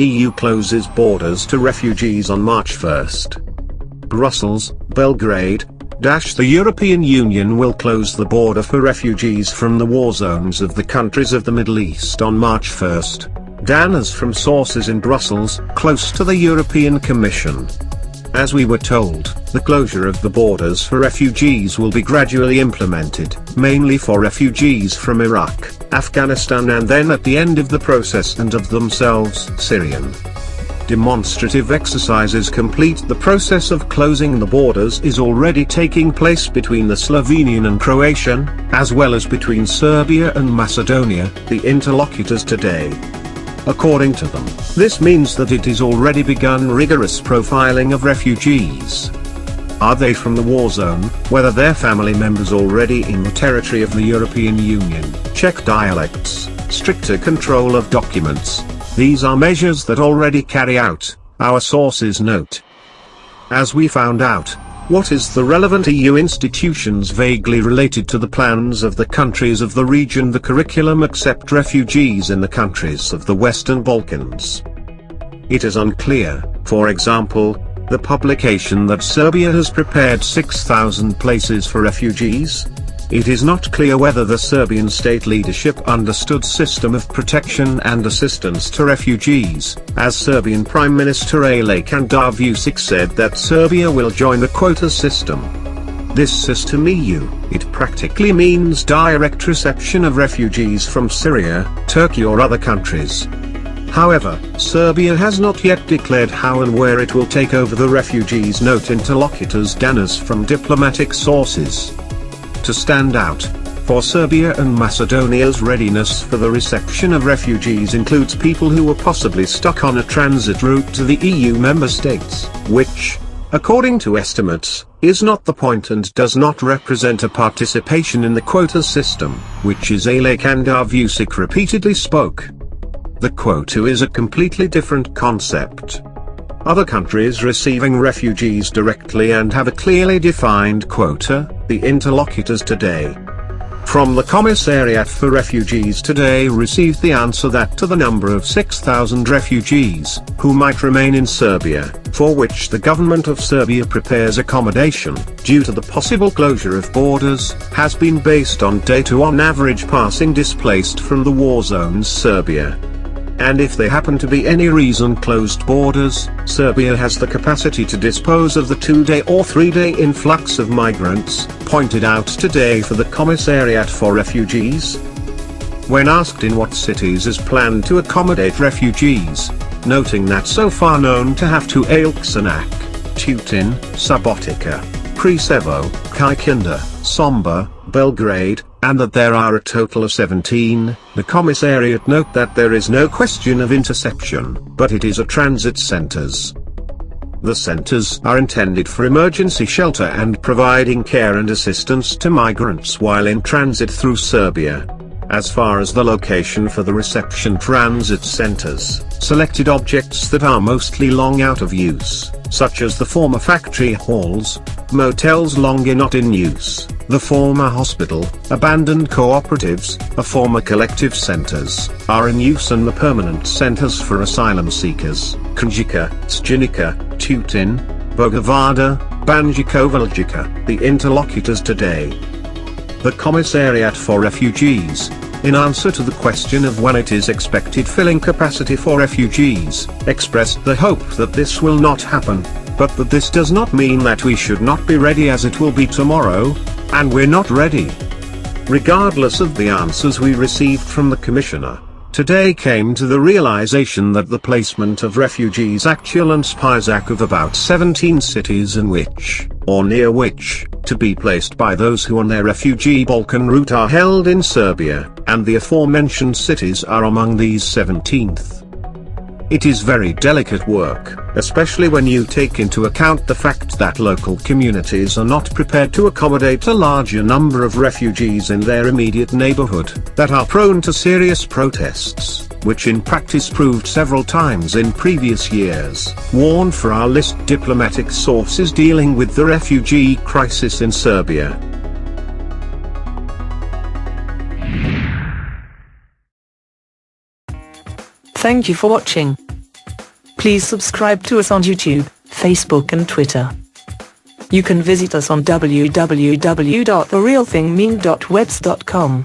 EU closes borders to refugees on March 1st. Brussels, Belgrade. The European Union will close the border for refugees from the war zones of the countries of the Middle East on March 1st. As from sources in Brussels, close to the European Commission. As we were told, the closure of the borders for refugees will be gradually implemented, mainly for refugees from Iraq, Afghanistan, and then at the end of the process and of themselves Syrian. Demonstrative exercises complete the process of closing the borders is already taking place between the Slovenian and Croatian, as well as between Serbia and Macedonia, the interlocutors today. According to them, this means that it is already begun rigorous profiling of refugees. Are they from the war zone, whether their family members already in the territory of the European Union, check dialects, stricter control of documents. These are measures that already carry out, our sources note. As we found out, what is the relevant EU institutions vaguely related to the plans of the countries of the region the curriculum accept refugees in the countries of the Western Balkans? It is unclear, for example, the publication that Serbia has prepared 6,000 places for refugees. It is not clear whether the Serbian state leadership understood system of protection and assistance to refugees, as Serbian Prime Minister Aleksandar Vučić said that Serbia will join the quota system. This system EU, it practically means direct reception of refugees from Syria, Turkey or other countries. However, Serbia has not yet declared how and where it will take over the refugees, note interlocutors Danas from diplomatic sources. To stand out, for Serbia and Macedonia's readiness for the reception of refugees includes people who were possibly stuck on a transit route to the EU member states, which, according to estimates, is not the point and does not represent a participation in the quota system, which is Aleksandar Vučić repeatedly spoke. The quota is a completely different concept. Other countries receiving refugees directly and have a clearly defined quota, the interlocutors today. From the Commissariat for Refugees today received the answer that to the number of 6,000 refugees, who might remain in Serbia, for which the government of Serbia prepares accommodation, due to the possible closure of borders, has been based on data on average passing displaced from the war zones Serbia. And if there happen to be any reason closed borders, Serbia has the capacity to dispose of the 2-day or 3-day influx of migrants, pointed out today for the Commissariat for Refugees. When asked in what cities is planned to accommodate refugees, noting that so far known to have to Elksanak, Tutin, Subotica, Preševo, Kikinda, Sombor, Belgrade, and that there are a total of 17, the Commissariat note that there is no question of interception, but it is a transit centers. The centers are intended for emergency shelter and providing care and assistance to migrants while in transit through Serbia. As far as the location for the reception transit centers, selected objects that are mostly long out of use, such as the former factory halls, motels longer not in use, the former hospital, abandoned cooperatives, a former collective centers, are in use, and the permanent centers for asylum seekers, Krnjica, Stjenica, Tutin, Bogavada, Banjikovaljica, the interlocutors today. The Commissariat for Refugees, in answer to the question of when it is expected filling capacity for refugees, expressed the hope that this will not happen, but that this does not mean that we should not be ready, as it will be tomorrow, and we're not ready. Regardless of the answers we received from the Commissioner, today came to the realization that the placement of refugees actual and spisak of about 17 cities in which, or near which, to be placed by those who on their refugee Balkan route are held in Serbia, and the aforementioned cities are among these 17th. It is very delicate work, especially when you take into account the fact that local communities are not prepared to accommodate a larger number of refugees in their immediate neighborhood, that are prone to serious protests, which in practice proved several times in previous years, warned for our list diplomatic sources dealing with the refugee crisis in Serbia. Thank you for watching. Please subscribe to us on YouTube, Facebook and Twitter. You can visit us on www.therealthingmeme.webs.com.